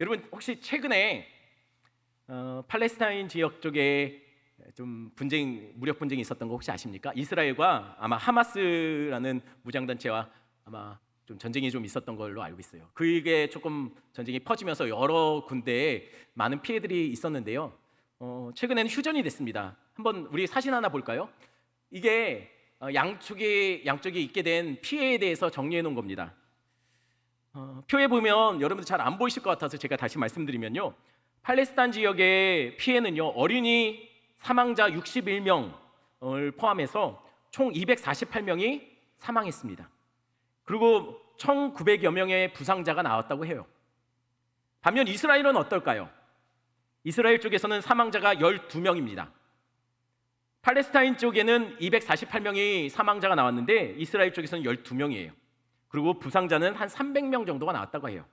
여러분 혹시 최근에 팔레스타인 지역 쪽에 좀 무력 분쟁이 있었던 거 혹시 아십니까? 이스라엘과 아마 하마스라는 무장단체와 아마 좀 전쟁이 좀 있었던 걸로 알고 있어요. 그게 조금 전쟁이 퍼지면서 여러 군데에 많은 피해들이 있었는데요. 최근에는 휴전이 됐습니다. 한번 우리 사진 하나 볼까요? 이게 양쪽이 있게 된 피해에 대해서 정리해 놓은 겁니다. 표에 보면 여러분들 잘 안 보이실 것 같아서 제가 다시 말씀드리면요, 팔레스타인 지역의 피해는요, 어린이 사망자 61명을 포함해서 총 248명이 사망했습니다. 그리고 1900여 명의 부상자가 나왔다고 해요. 반면 이스라엘은 어떨까요? 이스라엘 쪽에서는 사망자가 12명입니다. 팔레스타인 쪽에는 248명이 사망자가 나왔는데 이스라엘 쪽에서는 12명이에요. 그리고 부상자는 한 300명 정도가 나왔다고 해요.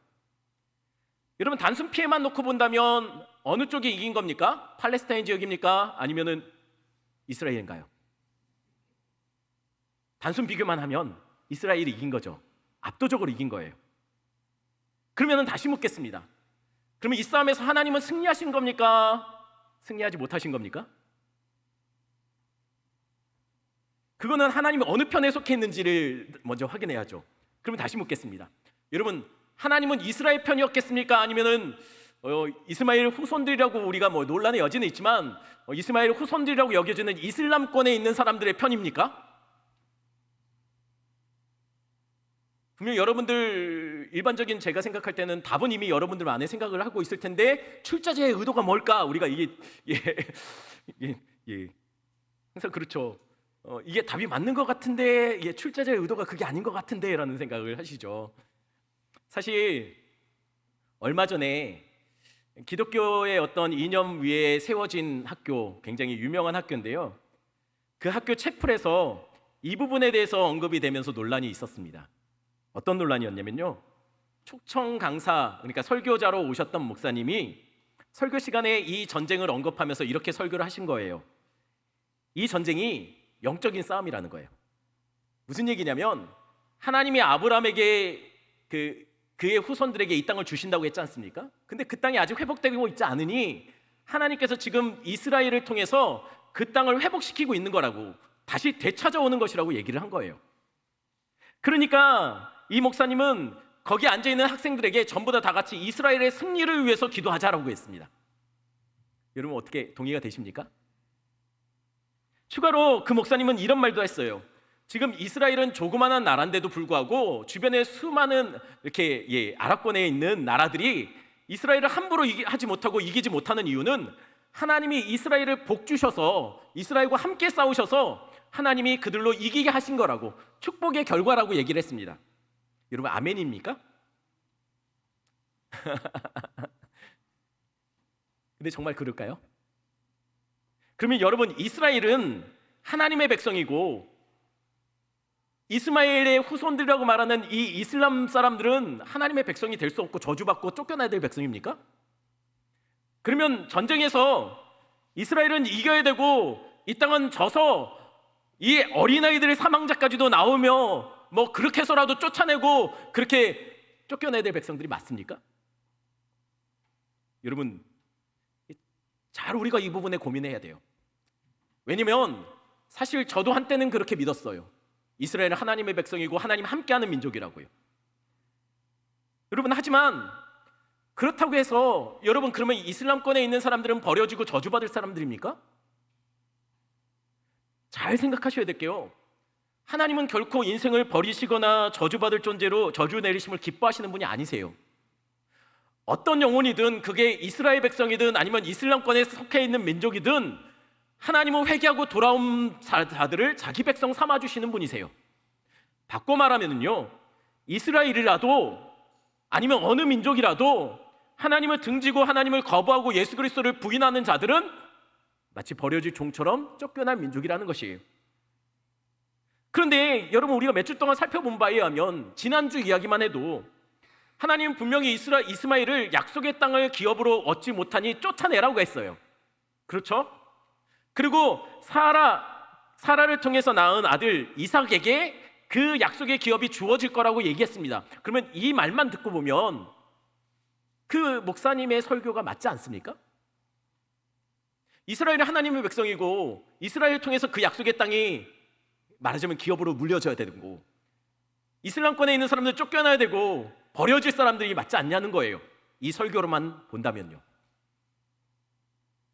여러분, 단순 피해만 놓고 본다면 어느 쪽이 이긴 겁니까? 팔레스타인 지역입니까? 아니면은 이스라엘인가요? 단순 비교만 하면 이스라엘이 이긴 거죠. 압도적으로 이긴 거예요. 그러면 다시 묻겠습니다. 그러면 이 싸움에서 하나님은 승리하신 겁니까? 승리하지 못하신 겁니까? 그거는 하나님이 어느 편에 속해 있는지를 먼저 확인해야죠. 그러면 다시 묻겠습니다. 여러분, 하나님은 이스라엘 편이었겠습니까? 아니면은 이스마엘 후손들이라고 우리가 논란의 여지는 있지만 이스마엘 후손들이라고 여겨지는 이슬람권에 있는 사람들의 편입니까? 분명 여러분들 일반적인 제가 생각할 때는 답은 이미 여러분들 안에 생각을 하고 있을 텐데, 출자자의 의도가 뭘까? 우리가 이게 항상 그렇죠. 이게 답이 맞는 것 같은데 출자자의 의도가 그게 아닌 것 같은데 라는 생각을 하시죠. 사실 얼마 전에 기독교의 어떤 이념 위에 세워진 학교, 굉장히 유명한 학교인데요, 그 학교 채플에서 이 부분에 대해서 언급이 되면서 논란이 있었습니다. 어떤 논란이었냐면요, 초청 강사, 그러니까 설교자로 오셨던 목사님이 설교 시간에 이 전쟁을 언급하면서 이렇게 설교를 하신 거예요. 이 전쟁이 영적인 싸움이라는 거예요. 무슨 얘기냐면, 하나님이 아브라함에게 그의 후손들에게 이 땅을 주신다고 했지 않습니까? 근데 그 땅이 아직 회복되고 있지 않으니 하나님께서 지금 이스라엘을 통해서 그 땅을 회복시키고 있는 거라고, 다시 되찾아오는 것이라고 얘기를 한 거예요. 그러니까 이 목사님은 거기 앉아있는 학생들에게 전부 다 같이 이스라엘의 승리를 위해서 기도하자라고 했습니다. 여러분, 어떻게 동의가 되십니까? 추가로 그 목사님은 이런 말도 했어요. 지금 이스라엘은 조그마한 나라인데도 불구하고 주변에 수많은 이렇게 아랍권에 있는 나라들이 이스라엘을 함부로 하지 못하고 이기지 못하는 이유는 하나님이 이스라엘을 복 주셔서 이스라엘과 함께 싸우셔서 하나님이 그들로 이기게 하신 거라고, 축복의 결과라고 얘기를 했습니다. 여러분, 아멘입니까? 근데 정말 그럴까요? 그러면 여러분, 이스라엘은 하나님의 백성이고 이스마엘의 후손들이라고 말하는 이 이슬람 사람들은 하나님의 백성이 될 수 없고 저주받고 쫓겨나야 될 백성입니까? 그러면 전쟁에서 이스라엘은 이겨야 되고 이 땅은 져서 이 어린아이들의 사망자까지도 나오며 그렇게 해서라도 쫓아내고 그렇게 쫓겨나야 될 백성들이 맞습니까? 여러분, 잘 우리가 이 부분에 고민해야 돼요. 왜냐면 사실 저도 한때는 그렇게 믿었어요. 이스라엘은 하나님의 백성이고 하나님 함께하는 민족이라고요. 여러분, 하지만 그렇다고 해서 여러분, 그러면 이슬람권에 있는 사람들은 버려지고 저주받을 사람들입니까? 잘 생각하셔야 될게요. 하나님은 결코 인생을 버리시거나 저주받을 존재로 저주 내리심을 기뻐하시는 분이 아니세요. 어떤 영혼이든, 그게 이스라엘 백성이든 아니면 이슬람권에 속해 있는 민족이든, 하나님은 회개하고 돌아온 자들을 자기 백성 삼아주시는 분이세요. 바꿔 말하면요, 이스라엘이라도 아니면 어느 민족이라도 하나님을 등지고 하나님을 거부하고 예수 그리스도를 부인하는 자들은 마치 버려질 종처럼 쫓겨난 민족이라는 것이에요. 그런데 여러분, 우리가 몇 주 동안 살펴본 바에 의하면 지난주 이야기만 해도 하나님은 분명히 이스마엘을 약속의 땅을 기업으로 얻지 못하니 쫓아내라고 했어요. 그렇죠? 그리고 사라를 통해서 낳은 아들 이삭에게 그 약속의 기업이 주어질 거라고 얘기했습니다. 그러면 이 말만 듣고 보면 그 목사님의 설교가 맞지 않습니까? 이스라엘이 하나님의 백성이고 이스라엘을 통해서 그 약속의 땅이 말하자면 기업으로 물려져야 되고 이슬람권에 있는 사람들 쫓겨나야 되고 버려질 사람들이 맞지 않냐는 거예요. 이 설교로만 본다면요.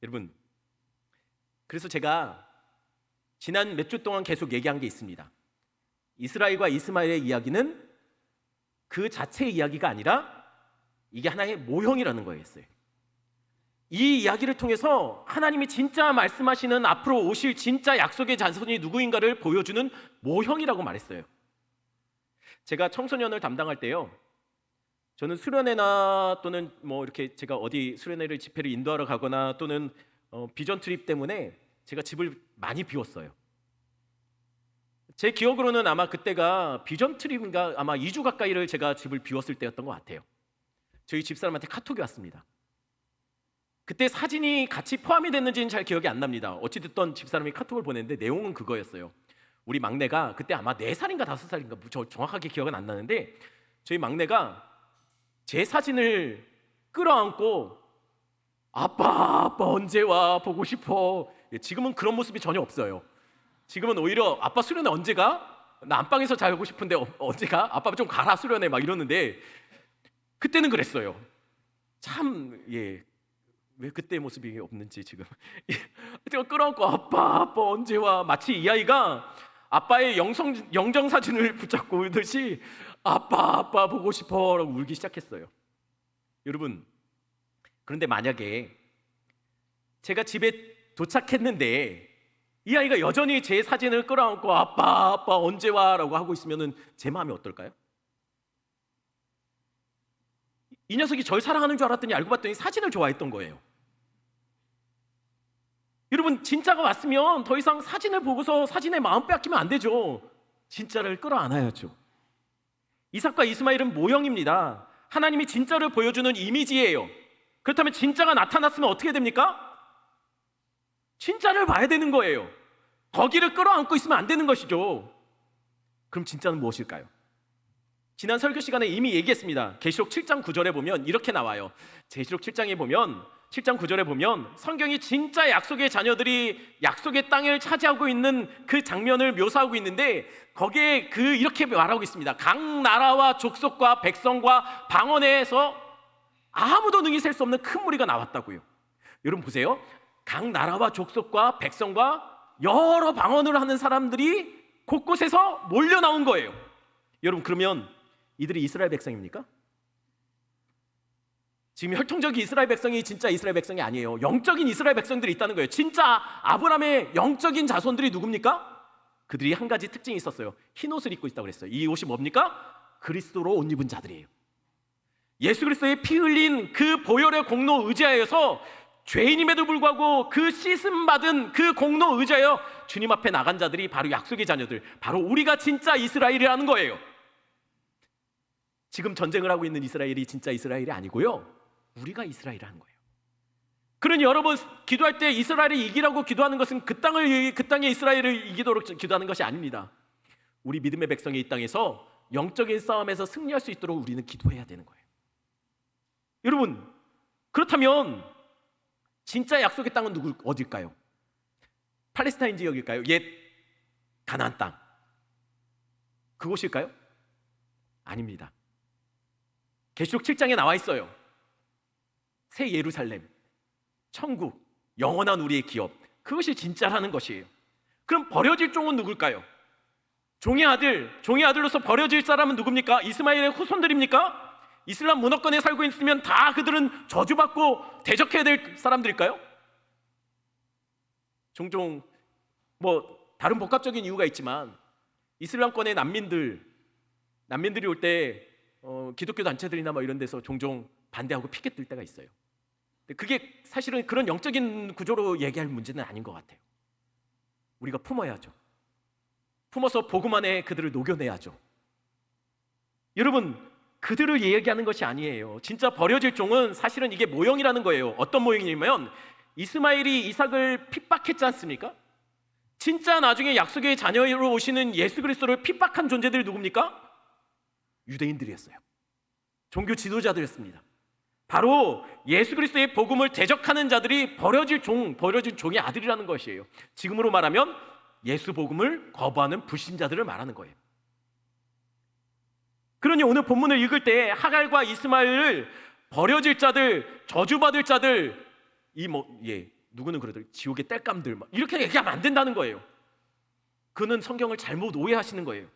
여러분, 그래서 제가 지난 몇 주 동안 계속 얘기한 게 있습니다. 이스라엘과 이스마엘의 이야기는 그 자체의 이야기가 아니라 이게 하나의 모형이라는 거였어요. 이 이야기를 통해서 하나님이 진짜 말씀하시는 앞으로 오실 진짜 약속의 자손이 누구인가를 보여주는 모형이라고 말했어요. 제가 청소년을 담당할 때요, 저는 수련회나 또는 뭐 이렇게 제가 어디 수련회를 집회를 인도하러 가거나 또는 비전 트립 때문에 제가 집을 많이 비웠어요. 제 기억으로는 아마 그때가 비전 트립인가 아마 2주 가까이를 제가 집을 비웠을 때였던 것 같아요. 저희 집사람한테 카톡이 왔습니다. 그때 사진이 같이 포함이 됐는지는 잘 기억이 안 납니다. 어찌됐든 집사람이 카톡을 보냈는데 내용은 그거였어요. 우리 막내가 그때 아마 4살인가 5살인가 저 정확하게 기억은 안 나는데 저희 막내가 제 사진을 끌어안고 아빠 언제 와 보고 싶어. 지금은 그런 모습이 전혀 없어요. 지금은 오히려 아빠 수련회 언제 가? 나 안방에서 자고 싶은데 언제 가? 아빠 좀 가라 수련회 막 이러는데 그때는 그랬어요. 참 왜 그때의 모습이 없는지 지금 제가 끌어안고 아빠 언제 와. 마치 이 아이가 아빠의 영정 사진을 붙잡고 울듯이 아빠 보고 싶어 라고 울기 시작했어요. 여러분, 그런데 만약에 제가 집에 도착했는데 이 아이가 여전히 제 사진을 끌어안고 아빠 언제 와 라고 하고 있으면 제 마음이 어떨까요? 이 녀석이 절 사랑하는 줄 알았더니 알고 봤더니 사진을 좋아했던 거예요. 여러분, 진짜가 왔으면 더 이상 사진을 보고서 사진에 마음 빼앗기면 안 되죠. 진짜를 끌어안아야죠. 이삭과 이스마엘은 모형입니다. 하나님이 진짜를 보여주는 이미지예요. 그렇다면 진짜가 나타났으면 어떻게 됩니까? 진짜를 봐야 되는 거예요. 거기를 끌어안고 있으면 안 되는 것이죠. 그럼 진짜는 무엇일까요? 지난 설교 시간에 이미 얘기했습니다. 계시록 7장 9절에 보면 이렇게 나와요. 계시록 7장 9절에 보면 성경이 진짜 약속의 자녀들이 약속의 땅을 차지하고 있는 그 장면을 묘사하고 있는데 거기에 이렇게 말하고 있습니다. 각 나라와 족속과 백성과 방언에서 아무도 능히 셀 수 없는 큰 무리가 나왔다고요. 여러분 보세요. 각 나라와 족속과 백성과 여러 방언을 하는 사람들이 곳곳에서 몰려 나온 거예요. 여러분, 그러면 이들이 이스라엘 백성입니까? 지금 혈통적인 이스라엘 백성이 진짜 이스라엘 백성이 아니에요. 영적인 이스라엘 백성들이 있다는 거예요. 진짜 아브라함의 영적인 자손들이 누굽니까? 그들이 한 가지 특징이 있었어요. 흰 옷을 입고 있다고 그랬어요. 이 옷이 뭡니까? 그리스도로 옷 입은 자들이에요. 예수 그리스도의 피 흘린 그 보혈의 공로 의지하여서 죄인임에도 불구하고 그 씻음 받은 그 공로 의지하여 주님 앞에 나간 자들이 바로 약속의 자녀들, 바로 우리가 진짜 이스라엘이라는 거예요. 지금 전쟁을 하고 있는 이스라엘이 진짜 이스라엘이 아니고요, 우리가 이스라엘이라는 거예요. 그러니 여러분, 기도할 때 이스라엘이 이기라고 기도하는 것은 그 땅의 이스라엘을 이기도록 기도하는 것이 아닙니다. 우리 믿음의 백성이 이 땅에서 영적인 싸움에서 승리할 수 있도록 우리는 기도해야 되는 거예요. 여러분, 그렇다면 진짜 약속의 땅은 어딜까요? 팔레스타인 지역일까요? 옛 가나안 땅, 그곳일까요? 아닙니다. 계시록 7장에 나와 있어요. 새 예루살렘, 천국, 영원한 우리의 기업, 그것이 진짜라는 것이에요. 그럼 버려질 종은 누굴까요? 종의 아들로서 버려질 사람은 누굽니까? 이스마엘의 후손들입니까? 이슬람 문화권에 살고 있으면 다 그들은 저주받고 대적해야 될 사람들일까요? 종종 다른 복합적인 이유가 있지만 이슬람권의 난민들이 올 때 기독교 단체들이나 이런 데서 종종 반대하고 피켓 들 때가 있어요. 그게 사실은 그런 영적인 구조로 얘기할 문제는 아닌 것 같아요. 우리가 품어야죠. 품어서 복음 안에 그들을 녹여내야죠. 여러분, 그들을 얘기하는 것이 아니에요. 진짜 버려질 종은 사실은 이게 모형이라는 거예요. 어떤 모형이냐면 이스마엘이 이삭을 핍박했지 않습니까? 진짜 나중에 약속의 자녀로 오시는 예수 그리스도를 핍박한 존재들이 누굽니까? 유대인들이었어요. 종교 지도자들이었습니다. 바로 예수 그리스도의 복음을 대적하는 자들이 버려진 종의 아들이라는 것이에요. 지금으로 말하면 예수 복음을 거부하는 불신자들을 말하는 거예요. 그러니 오늘 본문을 읽을 때 하갈과 이스마엘을 버려질 자들, 저주받을 자들, 누구는 그러더라고요. 지옥의 땔감들 이렇게 얘기하면 안 된다는 거예요. 그는 성경을 잘못 오해하시는 거예요.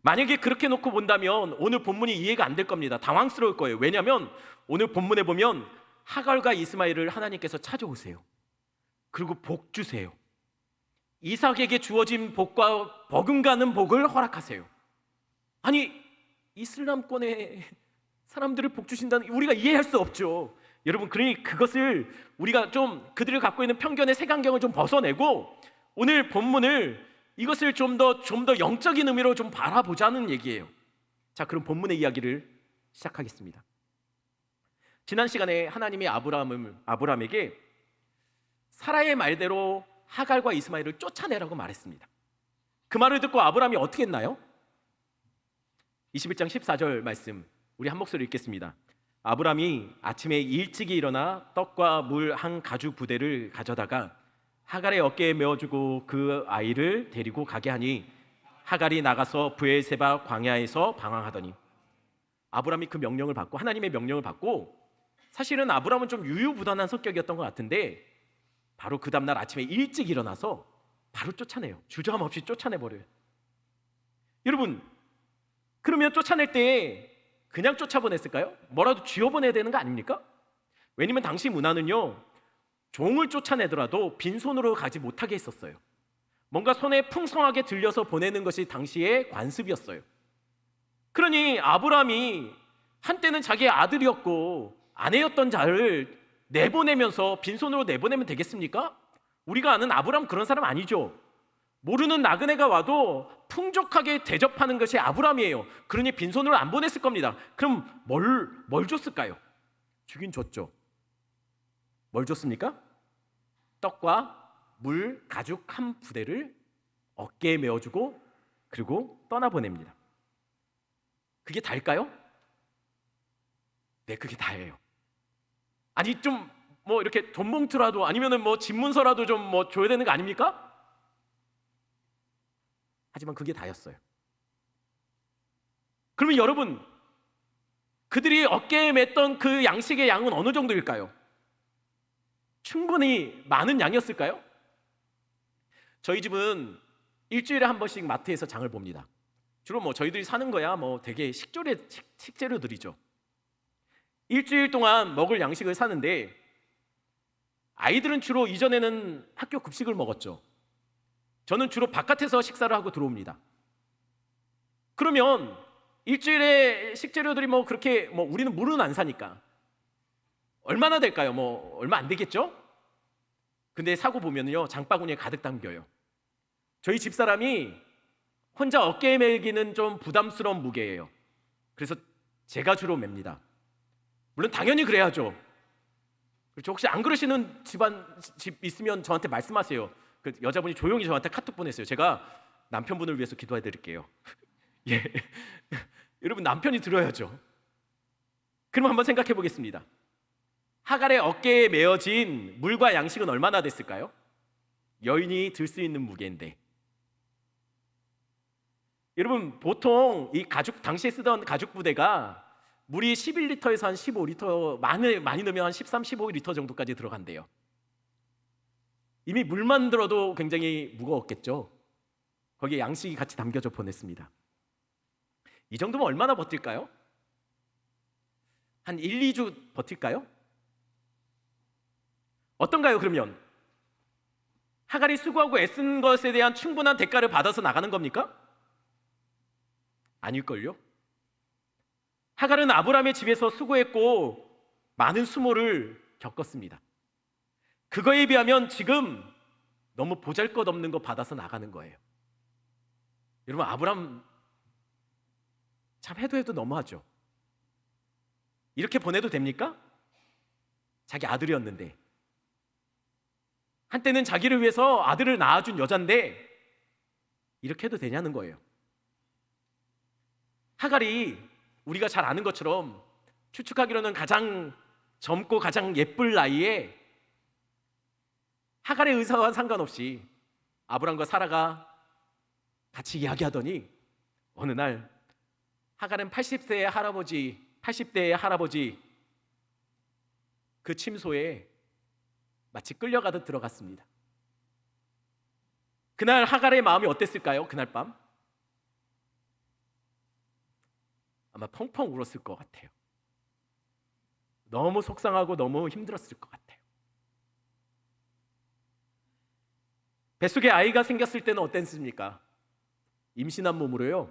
만약에 그렇게 놓고 본다면 오늘 본문이 이해가 안 될 겁니다. 당황스러울 거예요. 왜냐하면 오늘 본문에 보면 하갈과 이스마엘을 하나님께서 찾아오세요. 그리고 복 주세요. 이삭에게 주어진 복과 버금가는 복을 허락하세요. 아니, 이슬람권의 사람들을 복 주신다는, 우리가 이해할 수 없죠. 여러분, 그러니 그것을 우리가 좀 그들을 갖고 있는 편견의 색안경을 좀 벗어내고 오늘 본문을 이것을 좀 더 영적인 의미로 좀 바라보자는 얘기예요. 자, 그럼 본문의 이야기를 시작하겠습니다. 지난 시간에 하나님이 아브라함에게 사라의 말대로 하갈과 이스마엘을 쫓아내라고 말했습니다. 그 말을 듣고 아브라함이 어떻게 했나요? 21장 14절 말씀 우리 한 목소리 읽겠습니다. 아브라함이 아침에 일찍이 일어나 떡과 물 한 가죽 부대를 가져다가 하갈의 어깨에 메어주고 그 아이를 데리고 가게 하니 하갈이 나가서 브엘세바 광야에서 방황하더니, 아브라함이 그 명령을 받고, 하나님의 명령을 받고, 사실은 아브라함은 좀 유유부단한 성격이었던 것 같은데 바로 그 다음날 아침에 일찍 일어나서 바로 쫓아내요. 주저함 없이 쫓아내버려요. 여러분, 그러면 쫓아낼 때 그냥 쫓아보냈을까요? 뭐라도 쥐어보내야 되는 거 아닙니까? 왜냐면 당시 문화는요, 종을 쫓아내더라도 빈손으로 가지 못하게 했었어요. 뭔가 손에 풍성하게 들려서 보내는 것이 당시의 관습이었어요. 그러니 아브라함이 한때는 자기의 아들이었고 아내였던 자를 내보내면서 빈손으로 내보내면 되겠습니까? 우리가 아는 아브라함 그런 사람 아니죠. 모르는 나그네가 와도 풍족하게 대접하는 것이 아브라함이에요. 그러니 빈손으로 안 보냈을 겁니다. 그럼 뭘 줬을까요? 주긴 줬죠. 뭘 줬습니까? 떡과 물 가죽 한 부대를 어깨에 메어주고 그리고 떠나보냅니다. 그게 다일까요? 네, 그게 다예요. 아니, 좀 이렇게 돈 봉투라도 아니면은 집문서라도 좀 줘야 되는 거 아닙니까? 하지만 그게 다였어요. 그러면 여러분, 그들이 어깨에 맸던 그 양식의 양은 어느 정도일까요? 충분히 많은 양이었을까요? 저희 집은 일주일에 한 번씩 마트에서 장을 봅니다. 주로 저희들이 사는 거야 되게 식재료들이죠. 일주일 동안 먹을 양식을 사는데 아이들은 주로 이전에는 학교 급식을 먹었죠. 저는 주로 바깥에서 식사를 하고 들어옵니다. 그러면 일주일에 식재료들이 그렇게 우리는 물은 안 사니까 얼마나 될까요? 얼마 안 되겠죠? 근데 사고 보면요, 장바구니에 가득 담겨요. 저희 집사람이 혼자 어깨에 메기는 좀 부담스러운 무게예요. 그래서 제가 주로 맵니다. 물론 당연히 그래야죠. 그렇죠? 혹시 안 그러시는 집 있으면 저한테 말씀하세요. 그 여자분이 조용히 저한테 카톡 보냈어요. 제가 남편분을 위해서 기도해 드릴게요. 예. 여러분, 남편이 들어야죠. 그럼 한번 생각해 보겠습니다. 하갈의 어깨에 메어진 물과 양식은 얼마나 됐을까요? 여인이 들 수 있는 무게인데. 여러분, 보통 이 당시에 쓰던 가죽 부대가 물이 11리터에서 한 15리터, 많이 넣으면 한 13, 15리터 정도까지 들어간대요. 이미 물만 들어도 굉장히 무거웠겠죠. 거기에 양식이 같이 담겨져 보냈습니다. 이 정도면 얼마나 버틸까요? 한 1, 2주 버틸까요? 어떤가요, 그러면? 하갈이 수고하고 애쓴 것에 대한 충분한 대가를 받아서 나가는 겁니까? 아닐걸요? 하갈은 아브라함의 집에서 수고했고 많은 수모를 겪었습니다. 그거에 비하면 지금 너무 보잘것없는 거 받아서 나가는 거예요. 여러분, 아브라함 참 해도 너무하죠. 이렇게 보내도 됩니까? 자기 아들이었는데, 한때는 자기를 위해서 아들을 낳아준 여잔데 이렇게 해도 되냐는 거예요. 하갈이 우리가 잘 아는 것처럼 추측하기로는 가장 젊고 가장 예쁠 나이에 하갈의 의사와 상관없이 아브람과 사라가 같이 이야기하더니 어느 날 하갈은 80대의 할아버지 그 침소에 마치 끌려가듯 들어갔습니다. 그날 하갈의 마음이 어땠을까요? 그날 밤 아마 펑펑 울었을 것 같아요. 너무 속상하고 너무 힘들었을 것 같아요. 뱃속에 아이가 생겼을 때는 어땠습니까? 임신한 몸으로요,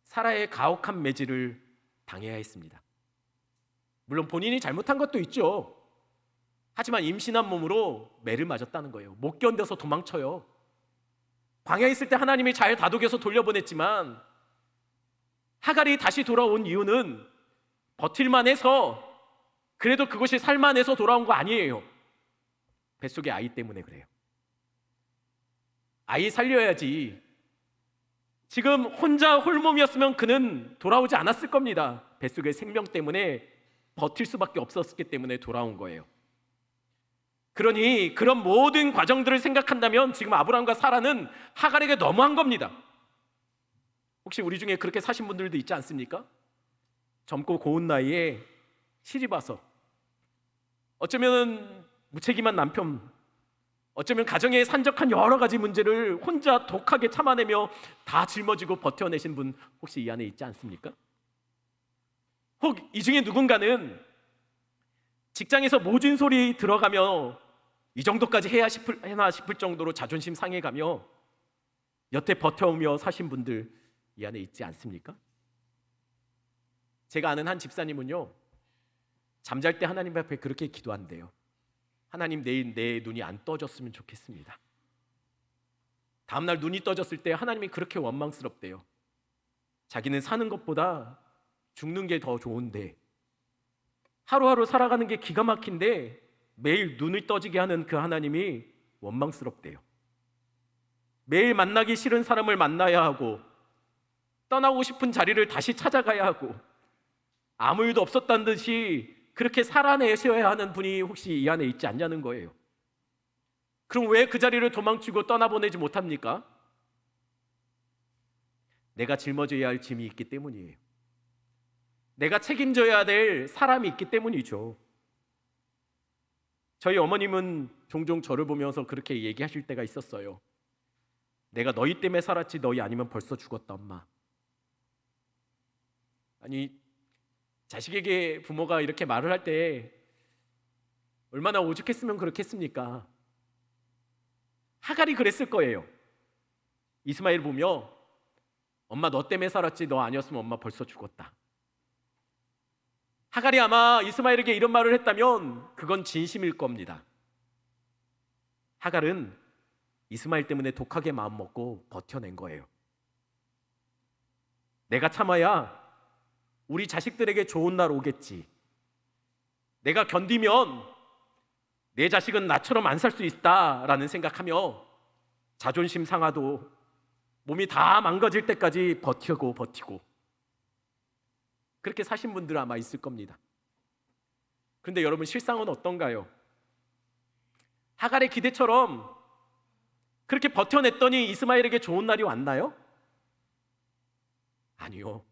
사라의 가혹한 매질을 당해야 했습니다. 물론 본인이 잘못한 것도 있죠. 하지만 임신한 몸으로 매를 맞았다는 거예요. 못 견뎌서 도망쳐요. 광야에 있을 때 하나님이 잘 다독여서 돌려보냈지만 하갈이 다시 돌아온 이유는 버틸만 해서, 그래도 그것이 살만해서 돌아온 거 아니에요. 뱃속의 아이 때문에 그래요. 아이 살려야지. 지금 혼자 홀몸이었으면 그는 돌아오지 않았을 겁니다. 뱃속의 생명 때문에 버틸 수밖에 없었기 때문에 돌아온 거예요. 그러니 그런 모든 과정들을 생각한다면 지금 아브람과 사라는 하갈에게 너무한 겁니다. 혹시 우리 중에 그렇게 사신 분들도 있지 않습니까? 젊고 고운 나이에 시집와서 어쩌면 무책임한 남편, 어쩌면 가정에 산적한 여러 가지 문제를 혼자 독하게 참아내며 다 짊어지고 버텨내신 분 혹시 이 안에 있지 않습니까? 혹 이 중에 누군가는 직장에서 모진 소리 들어가며 이 정도까지 해나 싶을 정도로 자존심 상해가며 여태 버텨오며 사신 분들 이 안에 있지 않습니까? 제가 아는 한 집사님은요, 잠잘 때 하나님 앞에 그렇게 기도한대요. 하나님, 내일 내 눈이 안 떠졌으면 좋겠습니다. 다음날 눈이 떠졌을 때 하나님이 그렇게 원망스럽대요. 자기는 사는 것보다 죽는 게 더 좋은데, 하루하루 살아가는 게 기가 막힌데 매일 눈을 떠지게 하는 그 하나님이 원망스럽대요. 매일 만나기 싫은 사람을 만나야 하고 떠나고 싶은 자리를 다시 찾아가야 하고 아무 일도 없었다는 듯이 그렇게 살아내셔야 하는 분이 혹시 이 안에 있지 않냐는 거예요. 그럼 왜 그 자리를 도망치고 떠나보내지 못합니까? 내가 짊어져야 할 짐이 있기 때문이에요. 내가 책임져야 될 사람이 있기 때문이죠. 저희 어머님은 종종 저를 보면서 그렇게 얘기하실 때가 있었어요. 내가 너희 때문에 살았지 너희 아니면 벌써 죽었다, 엄마. 아니, 자식에게 부모가 이렇게 말을 할 때 얼마나 오죽했으면 그렇겠습니까? 하갈이 그랬을 거예요. 이스마엘 보며 엄마 너 때문에 살았지 너 아니었으면 엄마 벌써 죽었다. 하갈이 아마 이스마엘에게 이런 말을 했다면 그건 진심일 겁니다. 하갈은 이스마엘 때문에 독하게 마음먹고 버텨낸 거예요. 내가 참아야 우리 자식들에게 좋은 날 오겠지. 내가 견디면 내 자식은 나처럼 안 살 수 있다라는 생각하며 자존심 상하도 몸이 다 망가질 때까지 버티고 그렇게 사신 분들 아마 있을 겁니다. 그런데 여러분, 실상은 어떤가요? 하갈의 기대처럼 그렇게 버텨냈더니 이스마엘에게 좋은 날이 왔나요? 아니요.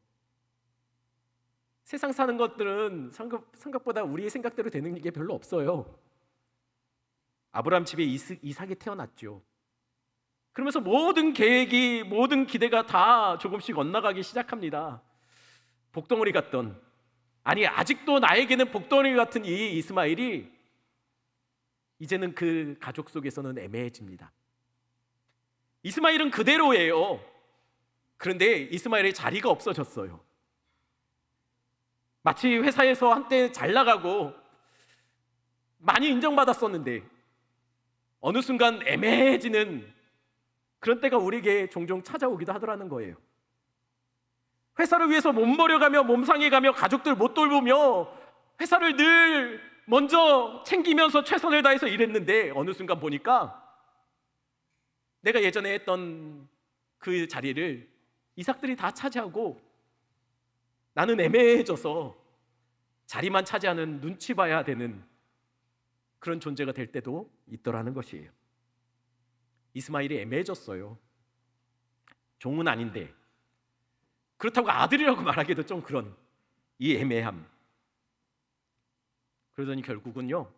세상 사는 것들은 생각보다 우리의 생각대로 되는 게 별로 없어요. 아브라함 집에 이삭이 태어났죠. 그러면서 모든 계획이, 모든 기대가 다 조금씩 엇나가기 시작합니다. 복덩어리 같던, 아니 아직도 나에게는 복덩어리 같은 이 이스마엘이 이제는 그 가족 속에서는 애매해집니다. 이스마엘은 그대로예요. 그런데 이스마엘의 자리가 없어졌어요. 마치 회사에서 한때 잘 나가고 많이 인정받았었는데 어느 순간 애매해지는 그런 때가 우리에게 종종 찾아오기도 하더라는 거예요. 회사를 위해서 몸버려가며 몸상해가며 가족들 못 돌보며 회사를 늘 먼저 챙기면서 최선을 다해서 일했는데 어느 순간 보니까 내가 예전에 했던 그 자리를 이삭들이 다 차지하고 나는 애매해져서 자리만 차지하는 눈치 봐야 되는 그런 존재가 될 때도 있더라는 것이에요. 이스마엘이 애매해졌어요. 종은 아닌데 그렇다고 아들이라고 말하기도 좀 그런 이 애매함. 그러더니 결국은요,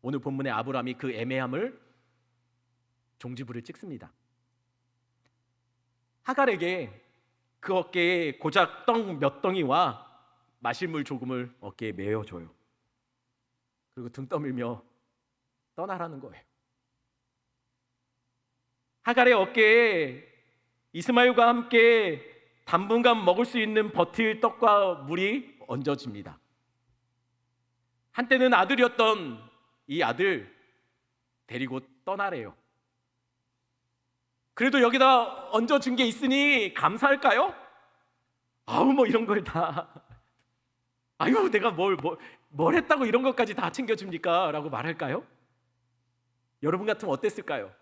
오늘 본문의 아브라함이 그 애매함을 종지부를 찍습니다. 하갈에게 그 어깨에 고작 떡 몇 덩이와 마실 물 조금을 어깨에 메어줘요. 그리고 등 떠밀며 떠나라는 거예요. 하갈의 어깨에 이스마엘과 함께 당분간 먹을 수 있는 버틸 떡과 물이 얹어집니다. 한때는 아들이었던 이 아들 데리고 떠나래요. 그래도 여기다 얹어준 게 있으니 감사할까요? 아우 뭐 이런 걸 다 아유 내가 뭘 했다고 이런 것까지 다 챙겨줍니까? 라고 말할까요? 여러분 같으면 어땠을까요?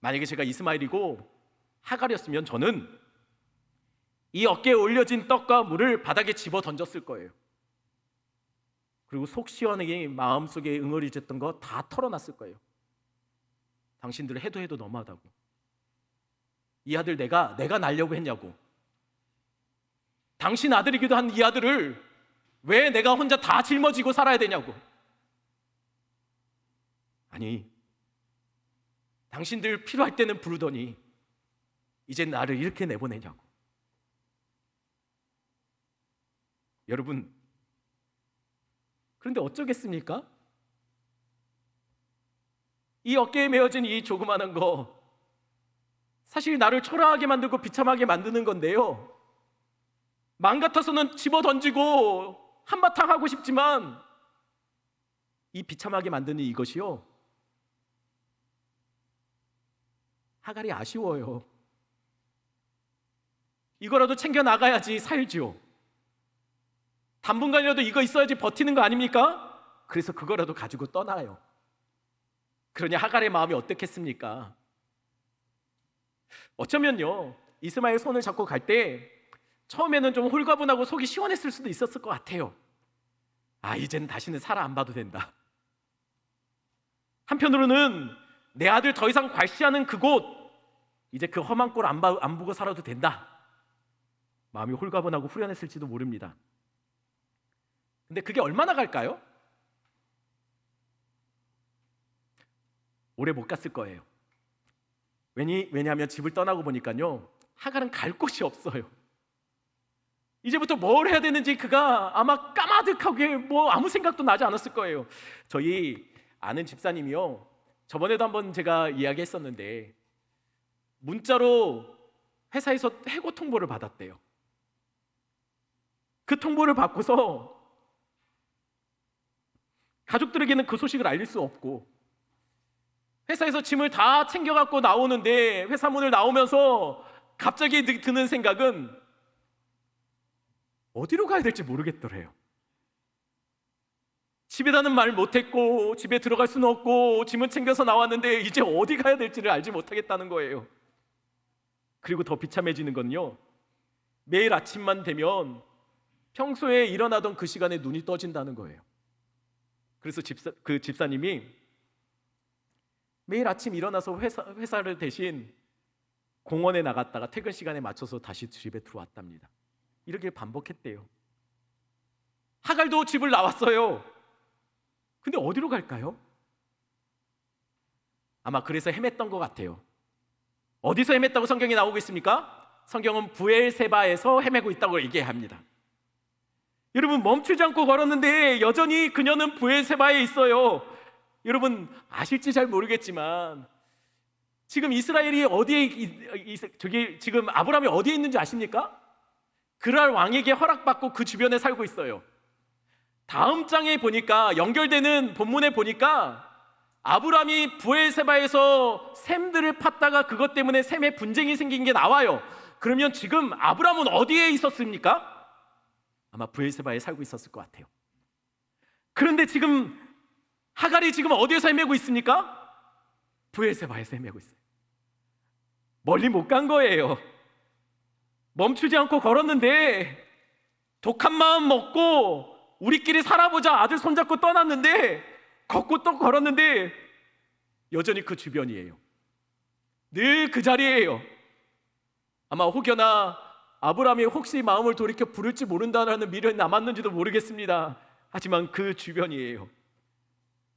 만약에 제가 이스마엘이고 하갈이었으면 저는 이 어깨에 올려진 떡과 물을 바닥에 집어 던졌을 거예요. 그리고 속 시원하게 마음속에 응어리졌던 거 다 털어놨을 거예요. 당신들 해도 너무하다고. 이 아들 내가 낳으려고 했냐고. 당신 아들이기도 한 이 아들을 왜 내가 혼자 다 짊어지고 살아야 되냐고. 아니, 당신들 필요할 때는 부르더니 이제 나를 이렇게 내보내냐고. 여러분, 그런데 어쩌겠습니까? 이 어깨에 메어진 이 조그마한 거 사실 나를 초라하게 만들고 비참하게 만드는 건데요, 마음 같아서는 집어 던지고 한바탕 하고 싶지만 이 비참하게 만드는 이것이요, 하갈이 아쉬워요. 이거라도 챙겨 나가야지 살지요. 당분간이라도 이거 있어야지 버티는 거 아닙니까? 그래서 그거라도 가지고 떠나요. 그러니 하갈의 마음이 어떻겠습니까? 어쩌면요, 이스마엘 손을 잡고 갈 때 처음에는 좀 홀가분하고 속이 시원했을 수도 있었을 것 같아요. 아, 이제는 다시는 살아 안 봐도 된다. 한편으로는 내 아들 더 이상 괄시하는 그곳, 이제 그 험한 꼴 안 보고 살아도 된다. 마음이 홀가분하고 후련했을지도 모릅니다. 근데 그게 얼마나 갈까요? 오래 못 갔을 거예요. 왜냐하면 집을 떠나고 보니까요, 하갈은 갈 곳이 없어요. 이제부터 뭘 해야 되는지 그가 아마 까마득하게 뭐 아무 생각도 나지 않았을 거예요. 저희 아는 집사님이요, 저번에도 한번 제가 이야기했었는데 문자로 회사에서 해고 통보를 받았대요. 그 통보를 받고서 가족들에게는 그 소식을 알릴 수 없고, 회사에서 짐을 다 챙겨갖고 나오는데 회사 문을 나오면서 갑자기 드는 생각은 어디로 가야 될지 모르겠더래요. 집에다는 말 못했고 집에 들어갈 수는 없고 짐은 챙겨서 나왔는데 이제 어디 가야 될지를 알지 못하겠다는 거예요. 그리고 더 비참해지는 건요, 매일 아침만 되면 평소에 일어나던 그 시간에 눈이 떠진다는 거예요. 그래서 그 집사님이 매일 아침 일어나서 회사를 대신 공원에 나갔다가 퇴근 시간에 맞춰서 다시 집에 들어왔답니다. 이렇게 반복했대요. 하갈도 집을 나왔어요. 근데 어디로 갈까요? 아마 그래서 헤맸던 것 같아요. 어디서 헤맸다고 성경이 나오고 있습니까? 성경은 브엘세바에서 헤매고 있다고 얘기합니다. 여러분, 멈추지 않고 걸었는데 여전히 그녀는 브엘세바에 있어요. 여러분 아실지 잘 모르겠지만 지금 이스라엘이 지금 아브라함이 어디에 있는지 아십니까? 그랄 왕에게 허락받고 그 주변에 살고 있어요. 다음 장에 보니까, 연결되는 본문에 보니까 아브라함이 브엘세바에서 샘들을 팠다가 그것 때문에 샘에 분쟁이 생긴 게 나와요. 그러면 지금 아브라함은 어디에 있었습니까? 아마 브엘세바에 살고 있었을 것 같아요. 그런데 지금 하갈이 지금 어디에서 헤매고 있습니까? 브엘세바에서 헤매고 있어요. 멀리 못 간 거예요. 멈추지 않고 걸었는데 독한 마음 먹고 우리끼리 살아보자 아들 손잡고 떠났는데, 걷고 또 걸었는데 여전히 그 주변이에요. 늘 그 자리예요. 아마 혹여나 아브라함이 혹시 마음을 돌이켜 부를지 모른다는 미련이 남았는지도 모르겠습니다. 하지만 그 주변이에요.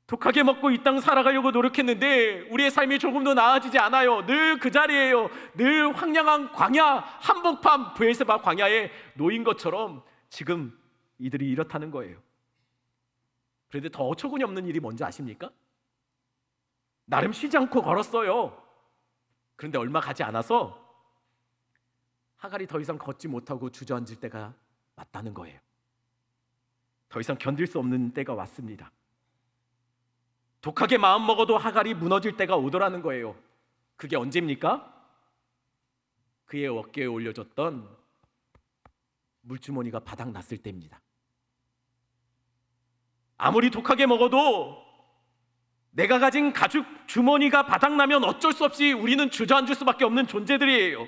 독하게 먹고 이 땅 살아가려고 노력했는데 우리의 삶이 조금도 나아지지 않아요. 늘 그 자리예요. 늘 황량한 광야, 한복판 브엘세바 광야에 놓인 것처럼 지금 이들이 이렇다는 거예요. 그런데 더 어처구니 없는 일이 뭔지 아십니까? 나름 쉬지 않고 걸었어요. 그런데 얼마 가지 않아서 하갈이 더 이상 걷지 못하고 주저앉을 때가 왔다는 거예요. 더 이상 견딜 수 없는 때가 왔습니다. 독하게 마음 먹어도 하갈이 무너질 때가 오더라는 거예요. 그게 언제입니까? 그의 어깨에 올려졌던 물주머니가 바닥 났을 때입니다. 아무리 독하게 먹어도 내가 가진 가죽 주머니가 바닥 나면 어쩔 수 없이 우리는 주저앉을 수밖에 없는 존재들이에요.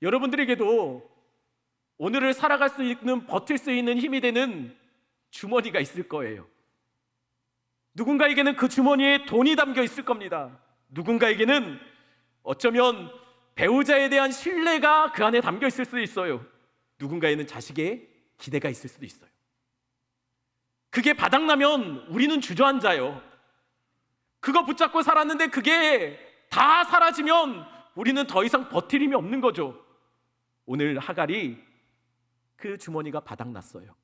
여러분들에게도 오늘을 살아갈 수 있는, 버틸 수 있는 힘이 되는 주머니가 있을 거예요. 누군가에게는 그 주머니에 돈이 담겨 있을 겁니다. 누군가에게는 어쩌면 배우자에 대한 신뢰가 그 안에 담겨 있을 수도 있어요. 누군가에는 자식의 기대가 있을 수도 있어요. 그게 바닥나면 우리는 주저앉아요. 그거 붙잡고 살았는데 그게 다 사라지면 우리는 더 이상 버틸 힘이 없는 거죠. 오늘 하갈이 그 주머니가 바닥났어요.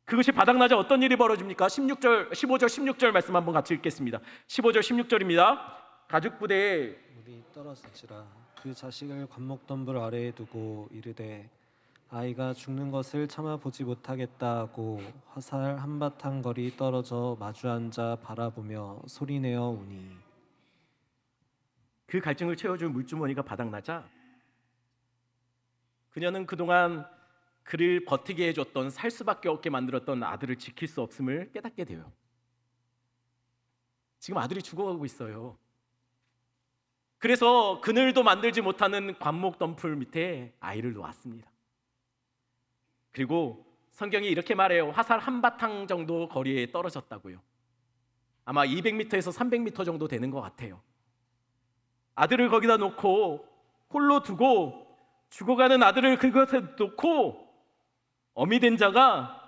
그것이 바닥나자 어떤 일이 벌어집니까? 15절 16절 말씀 한번 같이 읽겠습니다. 15절 16절입니다. 가죽 부대에 물이 떨어지지라. 그 자식을 관목덤불 아래에 두고 이르되 아이가 죽는 것을 참아 보지 못하겠다 하고 화살 한바탕 거리 떨어져 마주 앉아 바라보며 소리내어 우니. 그 갈증을 채워줄 물주머니가 바닥나자 그녀는 그동안 그를 버티게 해줬던, 살 수밖에 없게 만들었던 아들을 지킬 수 없음을 깨닫게 돼요. 지금 아들이 죽어가고 있어요. 그래서 그늘도 만들지 못하는 관목덤불 밑에 아이를 놓았습니다. 그리고 성경이 이렇게 말해요. 화살 한바탕 정도 거리에 떨어졌다고요. 아마 200m에서 300m 정도 되는 것 같아요. 아들을 거기다 놓고 홀로 두고 죽어가는 아들을 그것에 놓고 어미 된 자가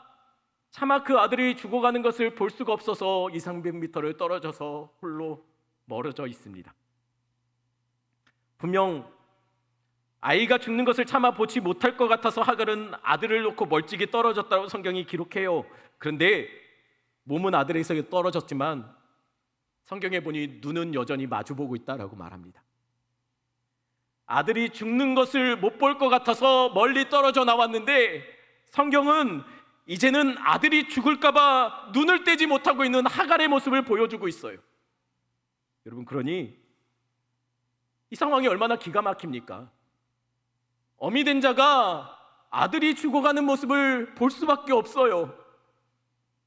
차마 그 아들이 죽어가는 것을 볼 수가 없어서 200~300m를 떨어져서 홀로 멀어져 있습니다. 분명 아이가 죽는 것을 참아 보지 못할 것 같아서 하갈은 아들을 놓고 멀찍이 떨어졌다고 성경이 기록해요. 그런데 몸은 아들에게 떨어졌지만 성경에 보니 눈은 여전히 마주보고 있다라고 말합니다. 아들이 죽는 것을 못 볼 것 같아서 멀리 떨어져 나왔는데 성경은 이제는 아들이 죽을까 봐 눈을 떼지 못하고 있는 하갈의 모습을 보여주고 있어요. 여러분, 그러니 이 상황이 얼마나 기가 막힙니까? 어미 된 자가 아들이 죽어가는 모습을 볼 수밖에 없어요.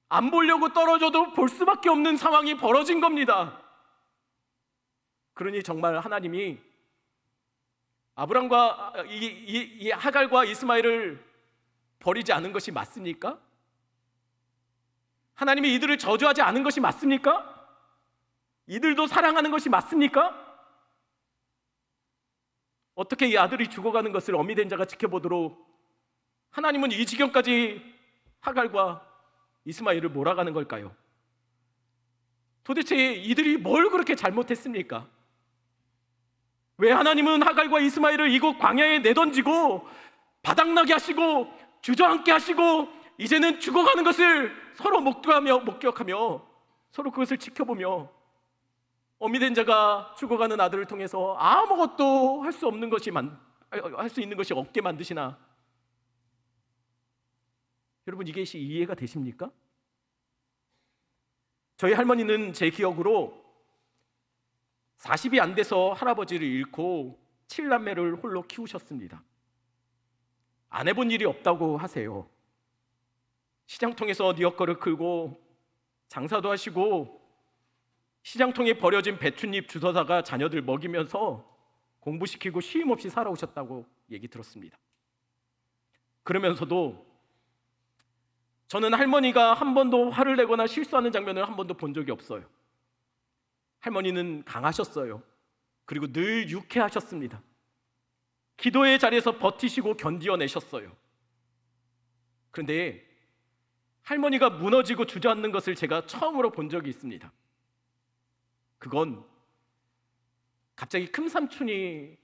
안 보려고 떨어져도 볼 수밖에 없는 상황이 벌어진 겁니다. 그러니 정말 하나님이 아브람과 이 하갈과 이스마엘을 버리지 않은 것이 맞습니까? 하나님이 이들을 저주하지 않은 것이 맞습니까? 이들도 사랑하는 것이 맞습니까? 어떻게 이 아들이 죽어가는 것을 어미 된 자가 지켜보도록 하나님은 이 지경까지 하갈과 이스마엘을 몰아가는 걸까요? 도대체 이들이 뭘 그렇게 잘못했습니까? 왜 하나님은 하갈과 이스마엘을 이곳 광야에 내던지고 바닥나게 하시고 주저앉게 하시고 이제는 죽어가는 것을 서로 목격하며 서로 그것을 지켜보며 어미 된 자가 죽어가는 아들을 통해서 아무것도 할 수 없는 것이 할 수 있는 것이 없게 만드시나? 여러분, 이것이 이해가 되십니까? 저희 할머니는 제 기억으로 40이 안 돼서 할아버지를 잃고 7남매를 홀로 키우셨습니다. 안 해본 일이 없다고 하세요. 시장통에서 니엇거를 끌고 장사도 하시고 시장통에 버려진 배춧잎 주워다가 자녀들 먹이면서 공부시키고 쉼 없이 살아오셨다고 얘기 들었습니다. 그러면서도 저는 할머니가 한 번도 화를 내거나 실수하는 장면을 한 번도 본 적이 없어요. 할머니는 강하셨어요. 그리고 늘 유쾌하셨습니다. 기도의 자리에서 버티시고 견디어내셨어요. 그런데 할머니가 무너지고 주저앉는 것을 제가 처음으로 본 적이 있습니다. 그건 갑자기 큰삼촌이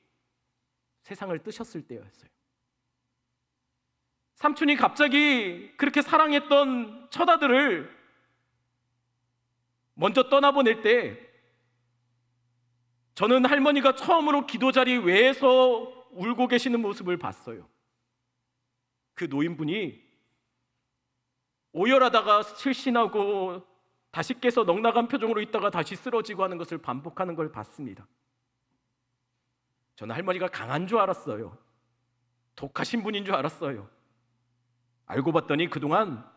세상을 뜨셨을 때였어요. 삼촌이 갑자기 그렇게 사랑했던 처자들을 먼저 떠나보낼 때 저는 할머니가 처음으로 기도 자리 외에서 울고 계시는 모습을 봤어요. 그 노인분이 오열하다가 실신하고 다시 깨서 넉나간 표정으로 있다가 다시 쓰러지고 하는 것을 반복하는 걸 봤습니다. 저는 할머니가 강한 줄 알았어요. 독하신 분인 줄 알았어요. 알고 봤더니 그동안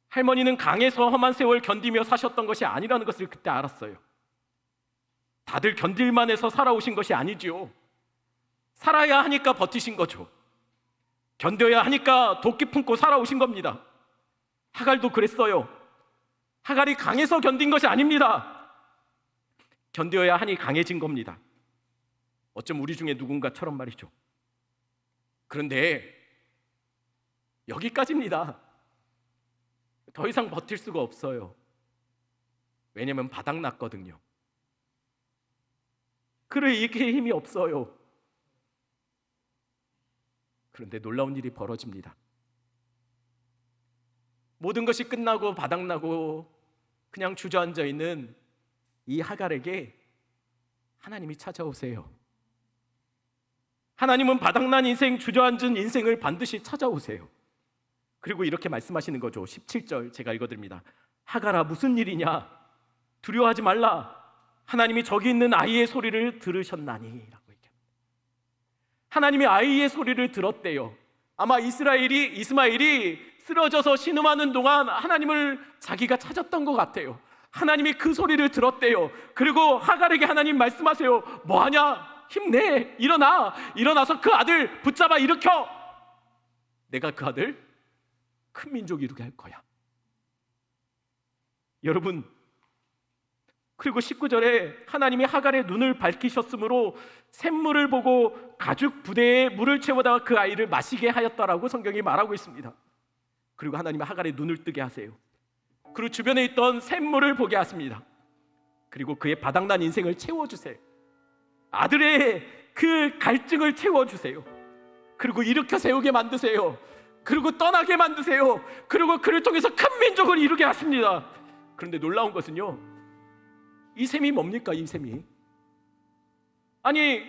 할머니는 강해서 험한 세월 견디며 사셨던 것이 아니라는 것을 그때 알았어요. 다들 견딜만 해서 살아오신 것이 아니지요. 살아야 하니까 버티신 거죠. 견뎌야 하니까 도끼 품고 살아오신 겁니다. 하갈도 그랬어요. 하갈이 강해서 견딘 것이 아닙니다. 견뎌야 하니 강해진 겁니다. 어쩜 우리 중에 누군가처럼 말이죠. 그런데 여기까지입니다. 더 이상 버틸 수가 없어요. 왜냐면 바닥났거든요. 그래 이게 힘이 없어요. 그런데 놀라운 일이 벌어집니다. 모든 것이 끝나고 바닥나고 그냥 주저앉아 있는 이 하갈에게 하나님이 찾아오세요. 하나님은 바닥난 인생, 주저앉은 인생을 반드시 찾아오세요. 그리고 이렇게 말씀하시는 거죠. 17절 제가 읽어드립니다. 하갈아 무슨 일이냐? 두려워하지 말라. 하나님이 저기 있는 아이의 소리를 들으셨나니 라고 얘기합니다. 하나님이 아이의 소리를 들었대요. 아마 이스마엘이 쓰러져서 신음하는 동안 하나님을 자기가 찾았던 것 같아요. 하나님이 그 소리를 들었대요. 그리고 하갈에게 하나님 말씀하세요. 뭐하냐? 힘내. 일어나서 그 아들 붙잡아 일으켜. 내가 그 아들 큰 민족 이루게 할 거야. 여러분, 그리고 19절에 하나님이 하갈의 눈을 밝히셨으므로 샘물을 보고 가죽 부대에 물을 채워다가 그 아이를 마시게 하였다라고 성경이 말하고 있습니다. 그리고 하나님이 하갈의 눈을 뜨게 하세요. 그리고 주변에 있던 샘물을 보게 하십니다. 그리고 그의 바닥난 인생을 채워주세요. 아들의 그 갈증을 채워주세요. 그리고 일으켜 세우게 만드세요. 그리고 떠나게 만드세요. 그리고 그를 통해서 큰 민족을 이루게 하십니다. 그런데 놀라운 것은요, 이 샘이 뭡니까? 이 샘이 아니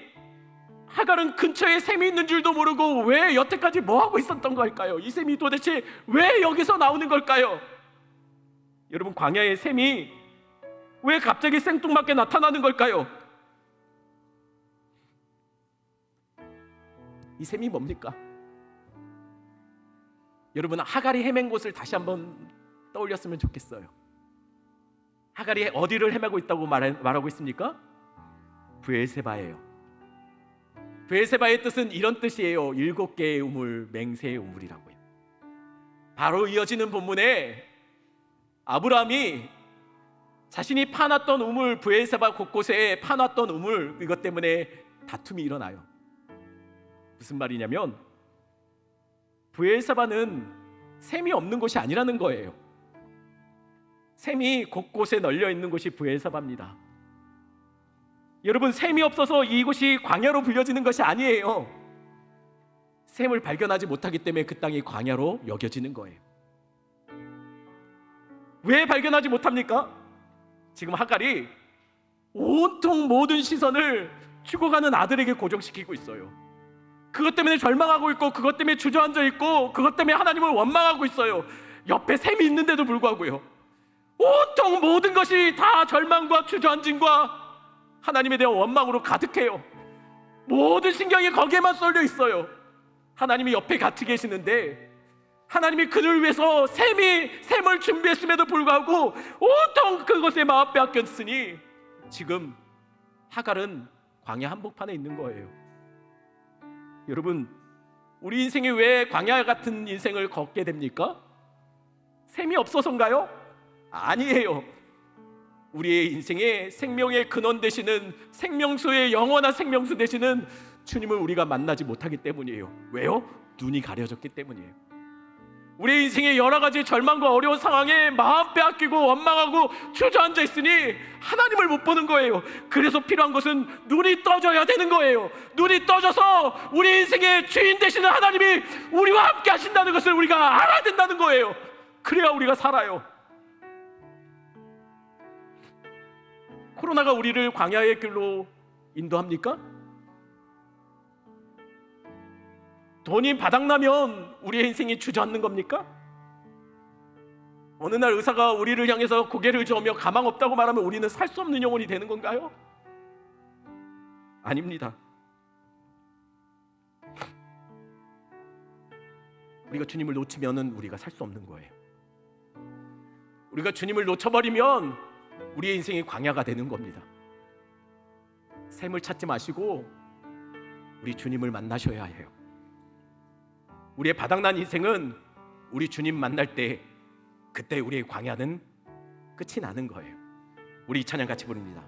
하갈은 근처에 샘이 있는 줄도 모르고 왜 여태까지 뭐하고 있었던 걸까요? 이 샘이 도대체 왜 여기서 나오는 걸까요? 여러분, 광야의 샘이 왜 갑자기 생뚱맞게 나타나는 걸까요? 이 샘이 뭡니까? 여러분, 하갈이 헤맨 곳을 다시 한번 떠올렸으면 좋겠어요. 하갈이 어디를 헤매고 있다고 말하고 있습니까? 브엘세바예요. 브엘세바의 뜻은 이런 뜻이에요. 7개의 우물, 맹세의 우물이라고요. 바로 이어지는 본문에 아브라함이 자신이 파놨던 우물, 브엘세바 곳곳에 파놨던 우물, 이것 때문에 다툼이 일어나요. 무슨 말이냐면 브엘세바는 샘이 없는 곳이 아니라는 거예요. 샘이 곳곳에 널려 있는 곳이 브엘세바입니다. 여러분, 샘이 없어서 이곳이 광야로 불려지는 것이 아니에요. 샘을 발견하지 못하기 때문에 그 땅이 광야로 여겨지는 거예요. 왜 발견하지 못합니까? 지금 하갈이 온통 모든 시선을 죽어가는 아들에게 고정시키고 있어요. 그것 때문에 절망하고 있고, 그것 때문에 주저앉아 있고, 그것 때문에 하나님을 원망하고 있어요. 옆에 샘이 있는데도 불구하고요. 온통 모든 것이 다 절망과 주저앉음과 하나님에 대한 원망으로 가득해요. 모든 신경이 거기에만 쏠려 있어요. 하나님이 옆에 같이 계시는데 하나님이 그를 위해서 샘을 준비했음에도 불구하고 온통 그것에 마음 빼앗겼으니 지금 하갈은 광야 한복판에 있는 거예요. 여러분, 우리 인생이 왜 광야 같은 인생을 걷게 됩니까? 셈이 없어서인가요? 아니에요. 우리의 인생의 생명의 근원 되시는 생명수의 영원한 생명수 되시는 주님을 우리가 만나지 못하기 때문이에요. 왜요? 눈이 가려졌기 때문이에요. 우리의 인생의 여러 가지 절망과 어려운 상황에 마음 빼앗기고 원망하고 주저앉아 있으니 하나님을 못 보는 거예요. 그래서 필요한 것은 눈이 떠져야 되는 거예요. 눈이 떠져서 우리 인생의 주인 되시는 하나님이 우리와 함께 하신다는 것을 우리가 알아야 된다는 거예요. 그래야 우리가 살아요. 코로나가 우리를 광야의 길로 인도합니까? 돈이 바닥나면 우리의 인생이 주저앉는 겁니까? 어느 날 의사가 우리를 향해서 고개를 저으며 가망 없다고 말하면 우리는 살 수 없는 영혼이 되는 건가요? 아닙니다. 우리가 주님을 놓치면은 우리가 살 수 없는 거예요. 우리가 주님을 놓쳐버리면 우리의 인생이 광야가 되는 겁니다. 샘을 찾지 마시고 우리 주님을 만나셔야 해요. 우리의 바닥난 인생은 우리 주님 만날 때 그때 우리의 광야는 끝이 나는 거예요. 우리 이 찬양 같이 부릅니다.